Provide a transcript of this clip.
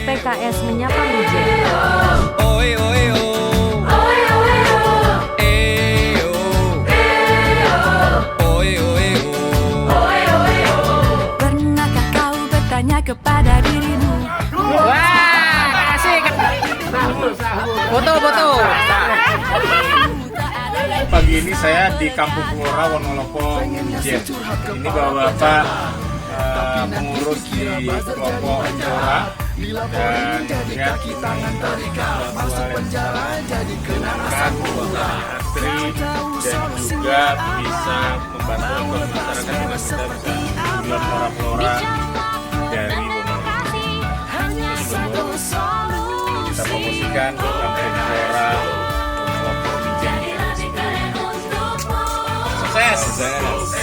PKS menyapa Mijen. Oi, oi, oi. Kepada dirimu. Wah, asik. Foto. Pagi ini saya di Kampung Flora Wonolopo Mijen. Ini bapak-bapak pengurus di kelompok Flora dan lihat antri dan juga bisa membantu masyarakat dengan kita bisa flora dari Wonosobo. Kita promosikan Kampung Flora Wonosobo Mijen. Sukses!